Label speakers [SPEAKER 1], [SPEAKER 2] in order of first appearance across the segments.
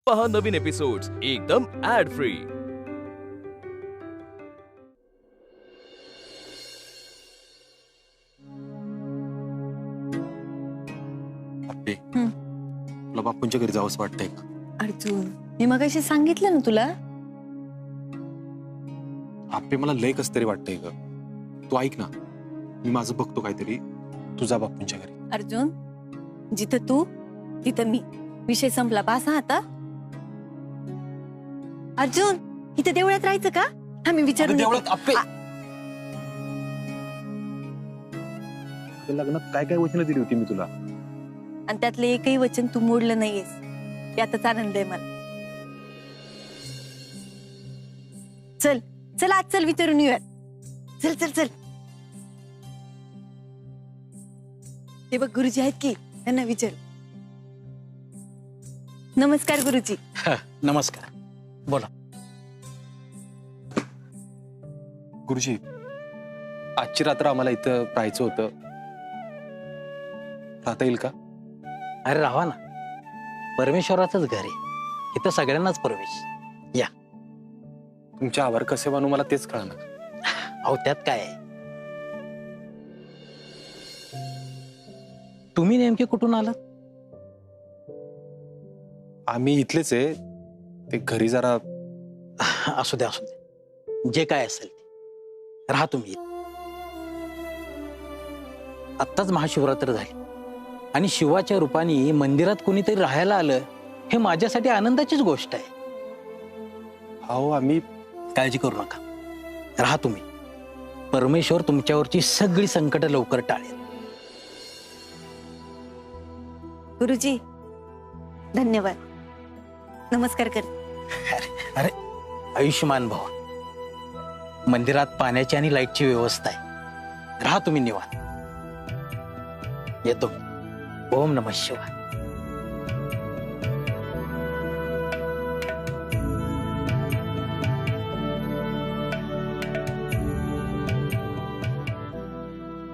[SPEAKER 1] पहा नवीन एपिसोड्स एकदम add free.
[SPEAKER 2] तुला बापूंच्या घरी जावंच वाटतंय का?
[SPEAKER 3] अर्जुन, मी मगाशी सांगितलं ना तुला.
[SPEAKER 2] आपे मला लय कस तरी वाटतंय ग. तू ऐक ना, मी माझं बघतो काहीतरी. तुझा बापूंच्या घरी.
[SPEAKER 3] अर्जुन, जिथं तू तिथं मी. विषय संपला. पास आता. अर्जुन, इथे देवळात राहायचं का? हा, मी विचारून
[SPEAKER 2] देवळात आपे लग्नात काय काय वचनं दिली होती मी तुला,
[SPEAKER 3] आणि त्यातलं एकही वचन तू मोडलं नाहीयेस. यातच आनंद आहे मला. चल चल, आज चल, विचारून येऊयात. चल चल चल. ते बघ, गुरुजी आहेत की, त्यांना विचार. नमस्कार गुरुजी.
[SPEAKER 4] नमस्कार, बोला.
[SPEAKER 2] गुरुजी, आजची रात्र आम्हाला इथं राहायचं होतं. राहता येईल का?
[SPEAKER 4] अरे राहा ना, परमेश्वराचंच घर आहे, इथं सगळ्यांनाच प्रवेश. या.
[SPEAKER 2] तुमच्या आवर कसे मानू मला तेच कळणार.
[SPEAKER 4] अहो, त्यात काय आहे? तुम्ही नेमके कुठून आलात?
[SPEAKER 2] आम्ही इथलेच आहे. ते घरी जरा
[SPEAKER 4] असू द्या, असू द्या, जे काय असेल ते राहा तुम्ही. आत्ताच महाशिवरात्र झाली आणि शिवाच्या रूपाने मंदिरात कोणीतरी राहायला आलं, हे माझ्यासाठी आनंदाचीच गोष्ट आहे.
[SPEAKER 2] हो, आम्ही
[SPEAKER 4] काळजी करू नका, राहा तुम्ही. परमेश्वर तुमच्यावरची सगळी संकट लवकर टाळेल.
[SPEAKER 3] गुरुजी, धन्यवाद. नमस्कार कर.
[SPEAKER 4] अरे, आयुष्यमान भव. मंदिरात पाण्याची आणि लाईटची व्यवस्था आहे, राहा तुम्ही निवांत. येतो. ओम नमः शिवाय.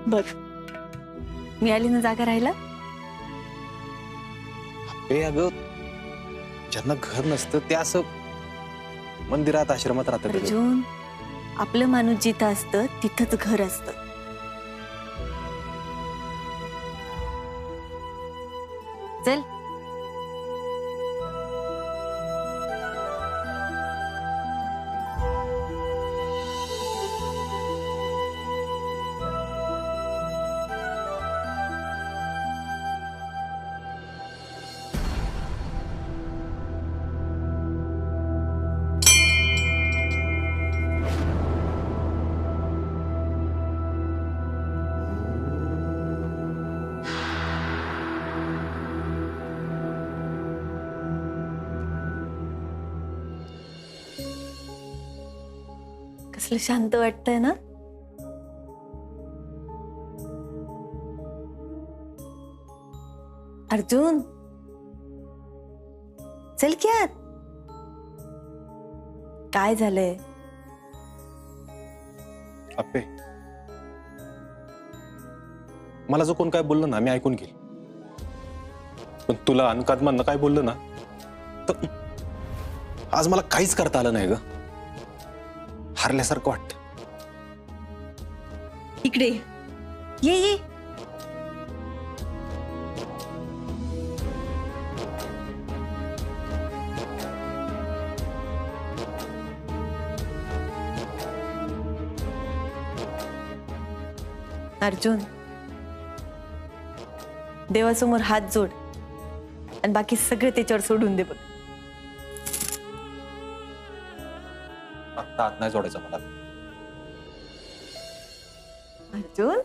[SPEAKER 3] बघ, मिळाली ना जागा राहायला.
[SPEAKER 2] आपे अगं, ज्यांना घर नसतं ते असं मंदिरात आश्रमात राहतात.
[SPEAKER 3] अर्जुन, आपलं माणूस जिथं असतं तिथंच घर असतं. चल. कसलं शांत वाटतंय ना. अर्जुन, चल की आत. काय झालंय?
[SPEAKER 2] आपे, मला जो कोण काय बोललं ना, मी ऐकून घेईल. पण तुला अनकादमांना काय बोललं ना, तर आज मला काहीच करता आलं नाही ग. हारल्यासारखं वाटतं.
[SPEAKER 3] इकडे ये ये. अर्जुन, देवासमोर हात जोड आणि बाकी सगळे त्याच्यावर सोडून दे. बघ,
[SPEAKER 2] आता हात नाही जोडायचा मला.
[SPEAKER 3] अर्जुन,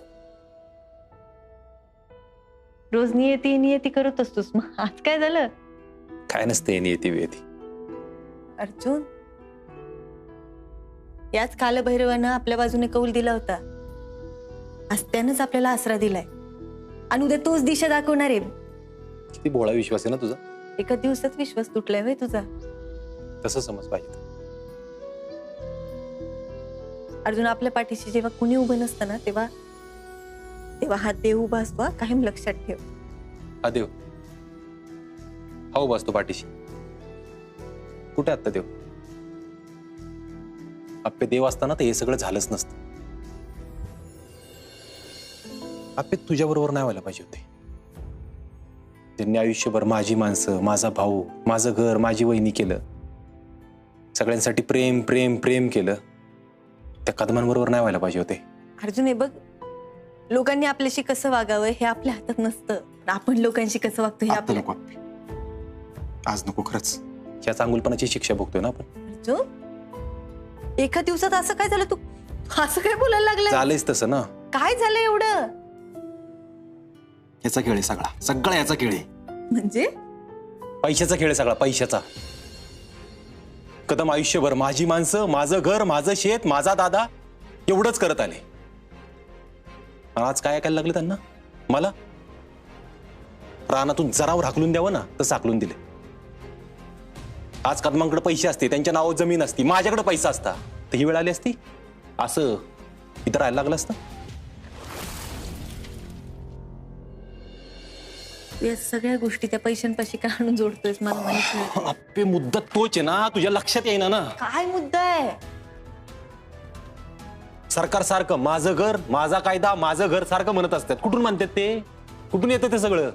[SPEAKER 3] रोज नियती नियती करत असतोस, मग आज काय झालं?
[SPEAKER 2] काय नसते नियती वेती.
[SPEAKER 3] अर्जुन, याच कालभैरवानं आपल्या बाजूने कौल दिला होता. आज त्यानंच आपल्याला आसरा दिलाय आणि उद्या तोच दिशा दाखवणार आहे.
[SPEAKER 2] किती भोळा विश्वास आहे ना तुझा.
[SPEAKER 3] एका दिवसात विश्वास तुटलाय होय तुझा.
[SPEAKER 2] तसं समज पाहिजे.
[SPEAKER 3] अर्जुन, आपल्या पाठीशी जेव्हा कुणी उभं नसतं ना, तेव्हा तेव्हा हा देव उभा असतो. कायम लक्षात ठेव.
[SPEAKER 2] हा देव हा उभा असतो पाठीशी. कुठे आत्ता देव? आप्पे देव असताना ते हे सगळं झालंच नसतं. आप्पे तुझ्या बरोबर नाही व्हायला पाहिजे होते. त्यांनी आयुष्यभर माझी माणसं, माझा भाऊ, माझं घर, माझी वहिनी केलं. सगळ्यांसाठी प्रेम प्रेम प्रेम केलं. त्या कदमांबरोबर नाही व्हायला पाहिजे होते.
[SPEAKER 3] अर्जुन, हे बघ, लोकांनी आपल्याशी कसं वागावं हे आपल्या हातात नसतं. आपण लोकांशी कसं वागतो हे
[SPEAKER 2] आता
[SPEAKER 3] आपल्या.
[SPEAKER 2] नको आप्पे. आज नको खरंच. या चांगुलपणाची शिक्षा भोगतोय ना आपण.
[SPEAKER 3] अर्जुन, एका दिवसात असं काय झालं? तू असं काय बोलायला लागलं?
[SPEAKER 2] झालंच तसं ना.
[SPEAKER 3] काय झालं एवढं?
[SPEAKER 2] याचा खेळ आहे सगळा. सगळा याचा खेळ आहे.
[SPEAKER 3] म्हणजे
[SPEAKER 2] पैशाचा खेळ आहे सगळा. पैशाचा. कदम आयुष्यभर माझी माणसं, माझं घर, माझं शेत, माझा दादा एवढंच करत आले. आज काय ऐकायला लागलं त्यांना? मला रानातून जरावर हाकलून द्यावं ना, तसं हाकलून दिले. आज कदमांकडे पैसे असते, त्यांच्या नावावर जमीन असती, माझ्याकडे पैसा असता, तर ही वेळ आली असती असं इथं राहायला लागलं असतं.
[SPEAKER 3] या सगळ्या गोष्टी त्या पैशांपाशी का आणून जोडतोयस मला माहित नाही.
[SPEAKER 2] आप्पे, मुद्दा तोच आहे ना, तुझ्या लक्षात येईना ना.
[SPEAKER 3] काय मुद्दा आहे?
[SPEAKER 2] सरकार सारखं माझं घर, माझा कायदा, माझं घर सारखं म्हणत असतात. कुठून म्हणतात ते? कुठून येतं ते सगळं?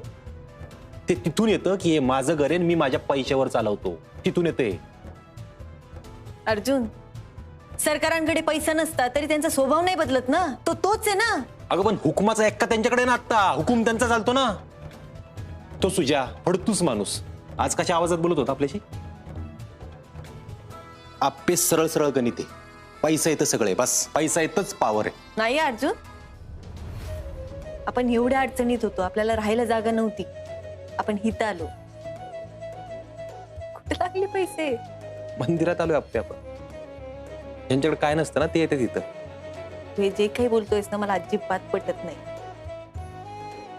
[SPEAKER 2] ते तिथून येतं की हे माझं घर आहे, मी माझ्या पैशावर चालवतो. तिथून येते.
[SPEAKER 3] अर्जुन, सरकारांकडे पैसा नसता तरी त्यांचा स्वभाव नाही बदलत ना. तो तोच आहे ना.
[SPEAKER 2] अगं पण हुकुमाचा एक्का त्यांच्याकडे ना. आता हुकूम त्यांचा चालतो ना. तो सुजा फडतूस माणूस आज कशा आवाजात बोलत होता आपल्याशी? आप्पे सरळ सरळ गणित आहे. पैसा येतं सगळे, बस पैसा येतच पावर आहे.
[SPEAKER 3] नाही अर्जुन, आपण एवढ्या अडचणीत होतो, आपल्याला राहायला जागा नव्हती, आपण हित आलो. कुठे लागले पैसे?
[SPEAKER 2] मंदिरात आलोय आप्पे आपण. ज्यांच्याकडे काय नसतं ना ते येते तिथं.
[SPEAKER 3] तू हे जे काही बोलतोयस ना, मला अजिबात पटत नाही.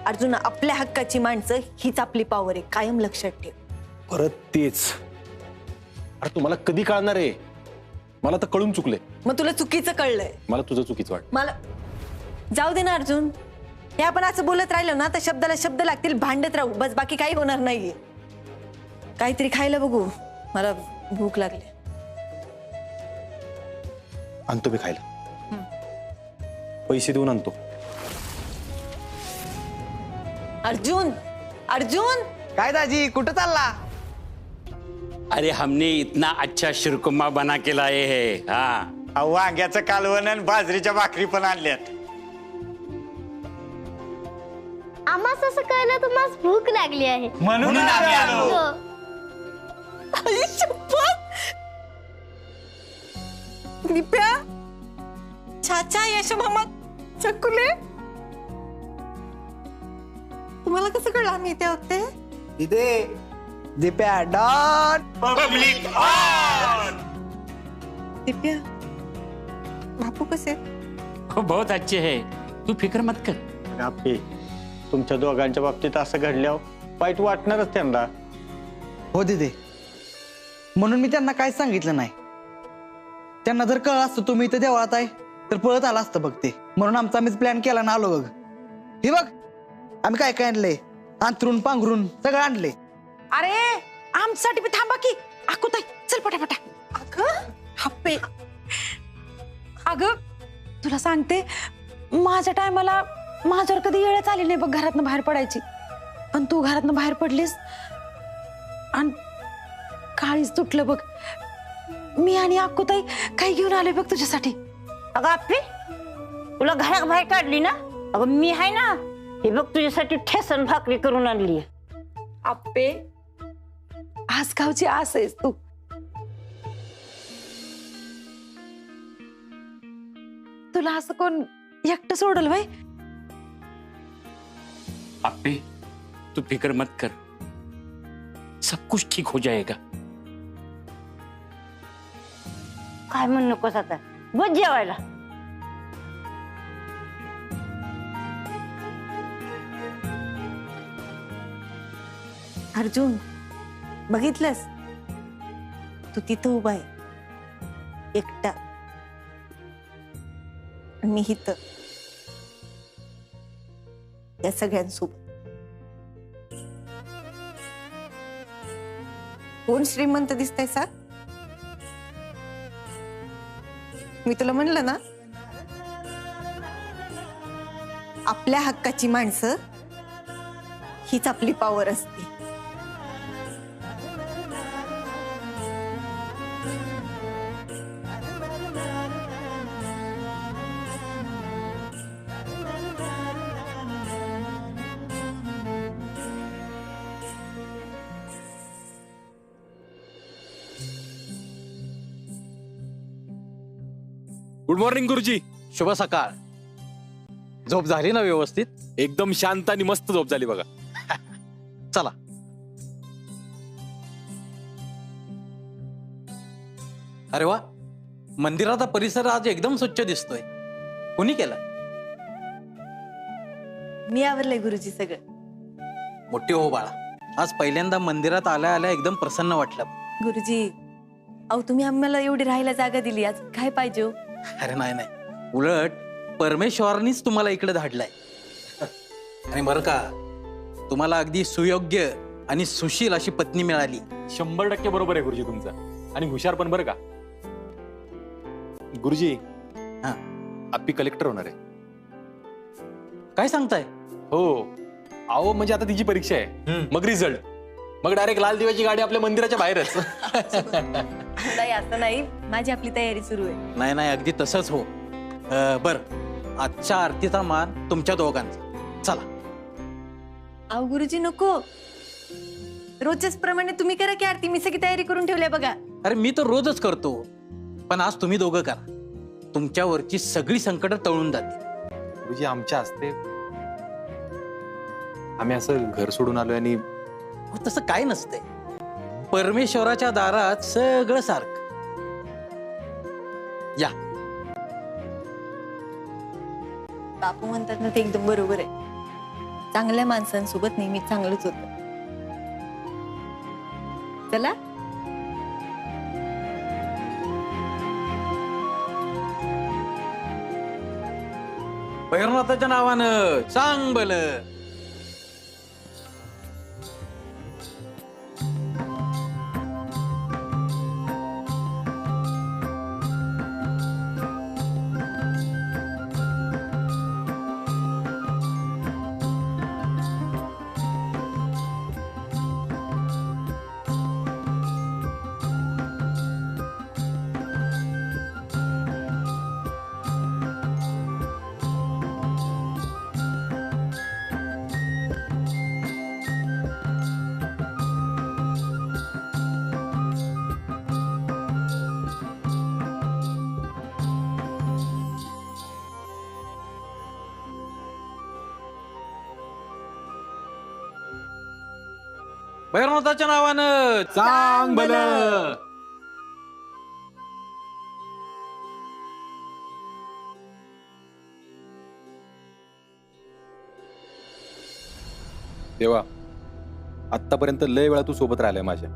[SPEAKER 3] अर्जुन, आपल्या हक्काची माणसं हीच आपली पॉवर आहे, कायम लक्षात ठेव.
[SPEAKER 2] परत तेच. अरे तुम्हाला कधी कळणार आहे? मला तर कळून चुकले.
[SPEAKER 3] मग तुला चुकीचं कळलंय.
[SPEAKER 2] मला तुझं चुकीचं वाटतं.
[SPEAKER 3] मला जाऊ दे ना अर्जुन. हे आपण असं बोलत राहिलो ना तर शब्दाला शब्द लागतील, भांडत राहू, बस बाकी काही होणार नाहीये. काहीतरी खायला बघू, मला भूक लागली.
[SPEAKER 2] आणतो मी खायला. पैसे देऊन आणतो.
[SPEAKER 3] अर्जुन, अर्जुन,
[SPEAKER 5] काय दाजी कुठं चालला?
[SPEAKER 6] अरे हमने इतना अच्छा शिरकुम्मा बना के लाए हैं. हाँ,
[SPEAKER 5] वांग्याचं कालवण आणि बाजरीच्या भाकरी पण आणल्यात.
[SPEAKER 7] आम्हाला असं कळलं तुम्हाला भूक लागली आहे
[SPEAKER 5] म्हणून आम्ही आलो.
[SPEAKER 7] हो.
[SPEAKER 3] आई शपथ. दिप्या, चाचा, यश मामा, चकुले, तुम्हाला कसं कळलं आम्ही इथे होते?
[SPEAKER 5] इथे Dipya dot
[SPEAKER 6] public on.
[SPEAKER 3] Dipya, बापू कसे?
[SPEAKER 6] वो बहुत अच्छे है, तू फिक्र मत कर.
[SPEAKER 8] आपे तुमच्या दोघांच्या बाबतीत असं घडल्यावर वाईट वाटणारच त्यांना.
[SPEAKER 5] हो दिदे, म्हणून मी त्यांना काय सांगितलं नाही. त्यांना जर कळलं असतं तुम्ही इथं देवळात आहे तर पळत आला असतं बघ ते. म्हणून आम्हीच प्लॅन केला ना आलो बघ. हे बघ आम्ही काय काय आणलंय, अंथरून पांघरून सगळं आणलंय.
[SPEAKER 9] अरे आमच्यासाठी बी थांबा की. आकुताई चल पटापटा.
[SPEAKER 3] अगं हप्पे,
[SPEAKER 9] अगं तुला सांगते, माझ्या टायमाला माझ्यावर कधी वेळच आली नाही बघ घरातनं बाहेर पडायची. पण तू घरातनं बाहेर पडलीस आणि काळीच तुटलं बघ. मी आणि आकुताई काही घेऊन आलोय बघ तुझ्यासाठी.
[SPEAKER 10] अगं आप्पे, तुला घरात बाहेर काढली ना, अगं मी आहे ना, हे बघ तुझ्यासाठी ठेसन भाकरी करून आणली.
[SPEAKER 9] आप्पे, आज गावची आस आहेस तू. तुला असं कोण एकटं सोडल भाई?
[SPEAKER 6] अप्पे, तू फिक्र मत कर, सब कुछ ठीक हो जाएगा.
[SPEAKER 10] काय म्हणू नकोस आता, बस जेवायला.
[SPEAKER 3] अर्जुन, बघितलंस? तू तिथं उभा आहे एकटा, मी इथं या सगळ्यांसोबत. कोण श्रीमंत दिसतंय सा? मी तुला म्हणलं ना, आपल्या हक्काची माणसं हीच आपली पॉवर असते.
[SPEAKER 2] गुड मॉर्निंग गुरुजी.
[SPEAKER 4] शुभ सकाळ. झोप झाली ना व्यवस्थित?
[SPEAKER 2] एकदम शांत आणि मस्त झोप झाली बघा.
[SPEAKER 4] चला. अरे वा, मंदिराचा परिसर आज एकदम स्वच्छ दिसतोय. कोणी केला?
[SPEAKER 3] मी आवरलंय गुरुजी सगळं.
[SPEAKER 4] मोठी हो बाळा, आज पहिल्यांदा मंदिरात आल्या आल्या एकदम प्रसन्न वाटलं.
[SPEAKER 3] गुरुजी, अहो तुम्ही आम्हाला एवढी राहायला जागा दिली, आज काय पाहिजे हो?
[SPEAKER 4] अरे नाही नाही, उलट परमेश्वरांनीच तुम्हाला इकडे धाडलाय. आणि बरं का, तुम्हाला अगदी सुयोग्य आणि सुशील अशी पत्नी मिळाली.
[SPEAKER 2] 100% बरोबर आहे गुरुजी तुमचं. आणि हुशार पण बरं का गुरुजी.
[SPEAKER 4] हा.
[SPEAKER 2] आप्पी कलेक्टर होणार आहे.
[SPEAKER 4] काय सांगताय?
[SPEAKER 2] हो. अहो म्हणजे आता तिची परीक्षा आहे, मग रिझल्ट, मग डायरेक्ट लाल दिव्याची गाडी आपल्या मंदिराच्या बाहेरच.
[SPEAKER 3] नाही असं नाही, माझी आपली तयारी सुरू आहे.
[SPEAKER 4] नाही नाही, अगदी तसंच हो. बर, आजच्या आरतीचा मान तुमच्या दोघांचा. चला.
[SPEAKER 3] अहो गुरुजी नको, रोजच्याच प्रमाणे तुम्ही करा की आरती. मी सगळी तयारी करून ठेवली बघा.
[SPEAKER 4] अरे मी तर रोजच करतो, पण आज तुम्ही दोघं करा. तुमच्यावरची सगळी संकट टळून जातील.
[SPEAKER 2] गुरुजी आमच्या हस्ते आम्ही असं घर सोडून आलोय आणि
[SPEAKER 4] हो, तसं काय नसतंय. परमेश्वराच्या दारात सगळं सारखं. या.
[SPEAKER 3] बापू म्हणतात ना, ते एकदम बरोबर आहे. चांगल्या माणसांसोबत नेहमी चांगलंच होतं. चला.
[SPEAKER 4] भैरवनाथाच्या नावानं सांग बल. भैरवनाथाच्या नावानं
[SPEAKER 2] सांग भल. देवा, आतापर्यंत लय वेळा तू सोबत राहिलाय माझ्या,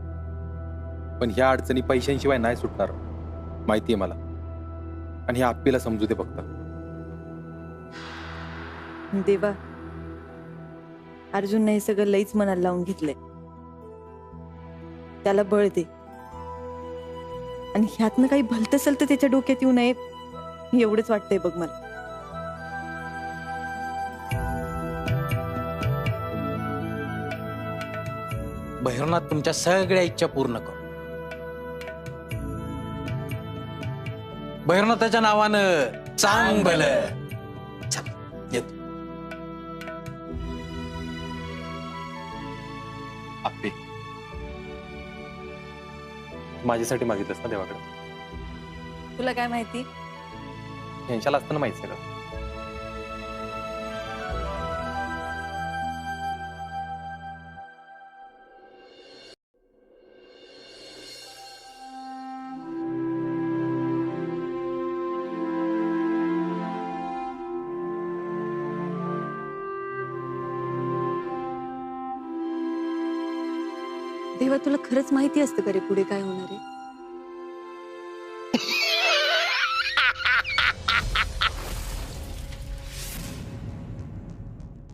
[SPEAKER 2] पण ह्या अडचणी पैशांशिवाय नाही सुटणार माहितीये मला. आणि ह्या आप्पीला समजू दे फक्त.
[SPEAKER 3] देवा, अर्जुनने हे सगळं लईच मनाला लावून घेतलंय. त्याला बळ दे, आणि ह्यातनं काही भलतं सलतं त्याच्या डोक्यात येऊ नये एवढंच वाटतंय बघ मला.
[SPEAKER 4] भैरवनाथ तुमच्या सगळ्या इच्छा पूर्ण करू. भैरवनाथाच्या नावानं सांग भल. चल, येतो.
[SPEAKER 2] आप्पी, माझ्यासाठी मागितलंस ना देवाकडे?
[SPEAKER 3] तुला काय माहिती?
[SPEAKER 2] ह्यांच्याला असताना माहित सगळं.
[SPEAKER 3] देवा, तुला खरंच माहिती असतं का रे पुढे काय होणार आहे?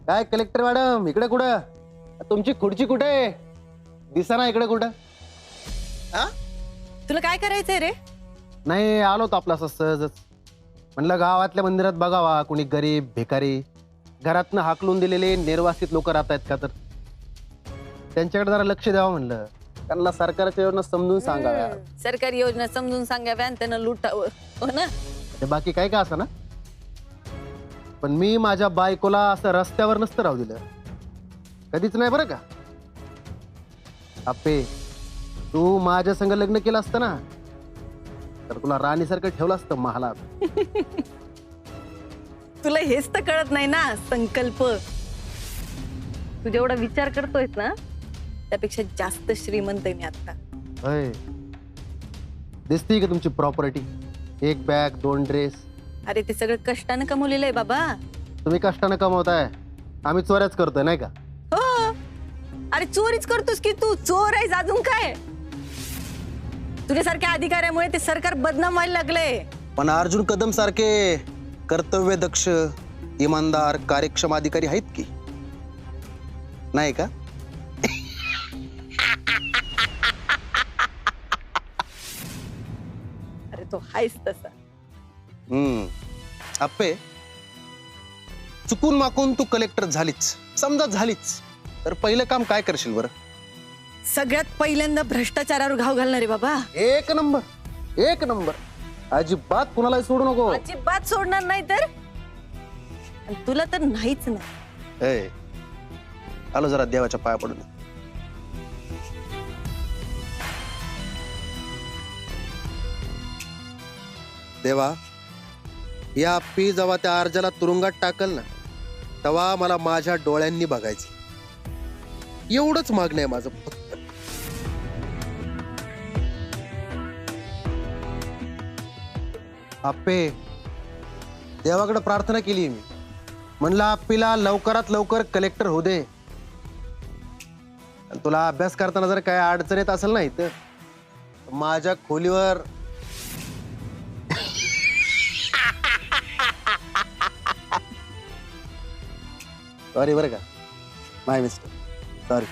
[SPEAKER 11] काय कलेक्टर मॅडम, इकडे कुठं? तुमची खुर्ची कुठे? दिसा ना इकडे कुठं?
[SPEAKER 3] तुला काय करायचंय रे?
[SPEAKER 11] नाही आलो तो आपला असं सहजच. म्हणलं गावातल्या मंदिरात बघावा कुणी गरीब भिकारी घरातनं हाकलून दिलेले निर्वासित लोक राहत आहेत का, तर त्यांच्याकडे जरा लक्ष द्यावं म्हणलं. त्यांना सरकारच्या योजना समजून सांगाव्या.
[SPEAKER 3] सरकारी योजना समजून सांगाव्या आणि त्यांना लुटावं, हो ना.
[SPEAKER 11] ते बाकी काय का असं ना, पण मी माझ्या बायकोला असं रस्त्यावर नसतं राहू दिलं, कधीच नाही बरं का. आप्पे, तू माझ्या संग लग्न केलं असतं ना तर तुला राणीसारखं ठेवलं असतं महालात.
[SPEAKER 3] तुला हेच तर कळत नाही ना, संकल्प. तू जेवढा विचार करतोयस ना त्यापेक्षा जास्त श्रीमंत आहे मी आता.
[SPEAKER 11] होय, दिसते का तुमची प्रॉपर्टी? 1 bag 2 dress.
[SPEAKER 3] अरे ते सगळं कष्टानं कमवलेलं आहे बाबा.
[SPEAKER 11] तुम्ही कष्टाने कमवताय, आम्ही चोऱ्याच करतोय नाही का.
[SPEAKER 3] हो, अरे चोरीच करतोस की तू, चोर आहेस अजून काय. तुझ्यासारख्या अधिकाऱ्यामुळे ते सरकार बदनाम व्हायला लागले.
[SPEAKER 11] पण अर्जुन कदम सारखे कर्तव्य दक्ष इमानदार कार्यक्षम अधिकारी आहेत की नाही का.
[SPEAKER 3] अरे तो आहेस तसा.
[SPEAKER 11] अप्पे, चुकून माकून तू कलेक्टर झालीच, समजा झालीच, तर पहिलं काम काय करशील बरं?
[SPEAKER 3] सगळ्यात पहिल्यांदा भ्रष्टाचारावर घाव घालणार आहे बाबा.
[SPEAKER 11] 1 नंबर 1 नंबर. अजिबात कुणालाही सोडू नको.
[SPEAKER 3] अजिबात सोडणार नाही तर. आणि तुला तर नाहीच नाही.
[SPEAKER 11] ए, आलो जरा देवाच्या पाया पडून. देवा, या अप्पी जेव्हा त्या अर्जाला तुरुंगात टाकल ना तेव्हा मला माझ्या डोळ्यांनी बघायचं. एवढंच मागणं आहे माझं फक्त. आप्पे, देवाकडे प्रार्थना केली मी, म्हणलं आप्पीला लवकरात लवकर कलेक्टर होऊ दे. तुला अभ्यास करताना जर काय अडचण येत असेल नाही तर माझ्या खोलीवर सॉरी बरं का, माय मिस्टेक, सॉरी.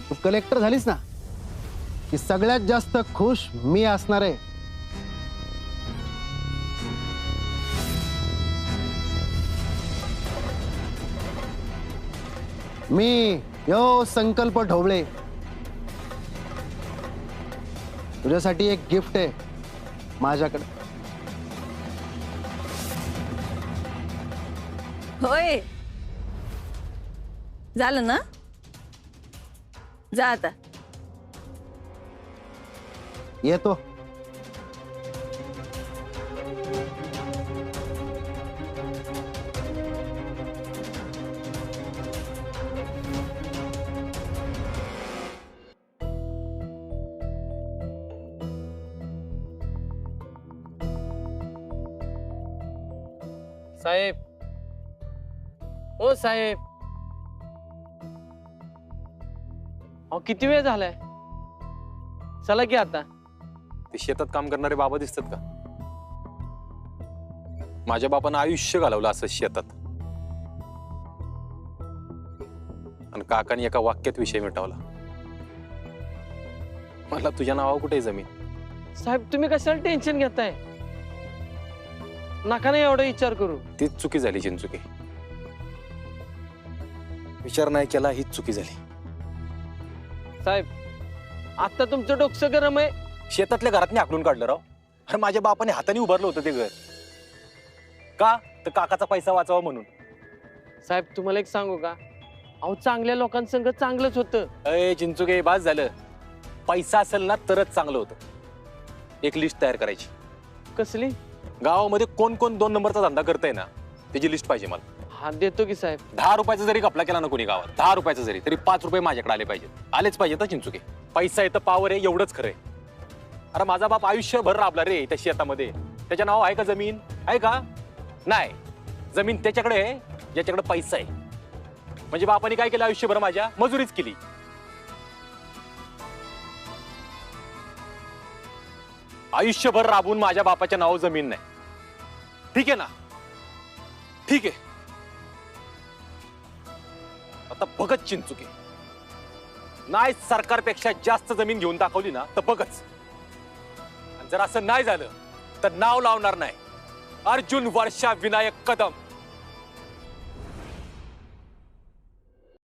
[SPEAKER 11] तू कलेक्टर झालीस ना की सगळ्यात जास्त खुश मी असणार आहे. मी यो संकल्प ढोबळे तुझ्यासाठी एक गिफ्ट आहे माझ्याकडे.
[SPEAKER 3] होय, झालं ना, जा आता.
[SPEAKER 11] येतो.
[SPEAKER 12] साहेब, ओ साहेब, अहो किती वेळ झालाय, चला की आता.
[SPEAKER 2] ते शेतात काम करणारे बाबा दिसतात का? माझ्या बापानं आयुष्य घालवलं असं शेतात, आणि काकाने एका वाक्यात विषय मिटवला. मला तुझ्या नावावर कुठे जमीन?
[SPEAKER 12] साहेब तुम्ही कशाला टेन्शन घेताय, नका नाही एवढा विचार करू.
[SPEAKER 2] तीच चुकी झाली चिंचुकी. विचार नाही केला हीच चुकी झाली.
[SPEAKER 12] साहेब आता तुमचं डोकं गरम आहे.
[SPEAKER 2] शेतातल्या घरात हाकलून काढलं राव. अरे माझ्या बापाने हाताने उभारलं होतं ते घर, का तर काकाचा पैसा वाचावा म्हणून.
[SPEAKER 12] साहेब तुम्हाला एक सांगू का, अहो चांगल्या लोकांसंग चांगलंच होतं.
[SPEAKER 2] अय चिंचुके, बास झालं. पैसा असेल ना तरच चांगलं होतं. एक लिस्ट तयार करायची.
[SPEAKER 12] कसली?
[SPEAKER 2] गावामध्ये कोण कोण 2 नंबरचा धंदा करतंय ना त्याची लिस्ट पाहिजे मला.
[SPEAKER 12] हा देतो की साहेब.
[SPEAKER 2] 10 रुपयाचा जरी घपला केला ना कोणी गावात, 10 रुपयाचा जरी, तरी 5 रुपये माझ्याकडे आले पाहिजेत. आलेच पाहिजे तर चिंचुके. पैसा येतं पावर आहे एवढंच खरंय. अरे माझा बाप आयुष्यभर राबला रे त्या शेतामध्ये. त्याच्या नाव आहे का जमीन? आहे का? नाही. जमीन त्याच्याकडे आहे ज्याच्याकडे पैसा आहे. म्हणजे बापाने काय केलं आयुष्यभर? माझ्या मजुरीच केली. आयुष्यभर राबून माझ्या बापाच्या नाव जमीन नाही. ठीक आहे ना? ठीक आहे. आता बघत चिंचुके, नाही सरकारपेक्षा जास्त जमीन घेऊन दाखवली ना तर बघच. आणि जर असं नाही झालं तर नाव लावणार नाही. अर्जुन वर्षा विनायक कदम.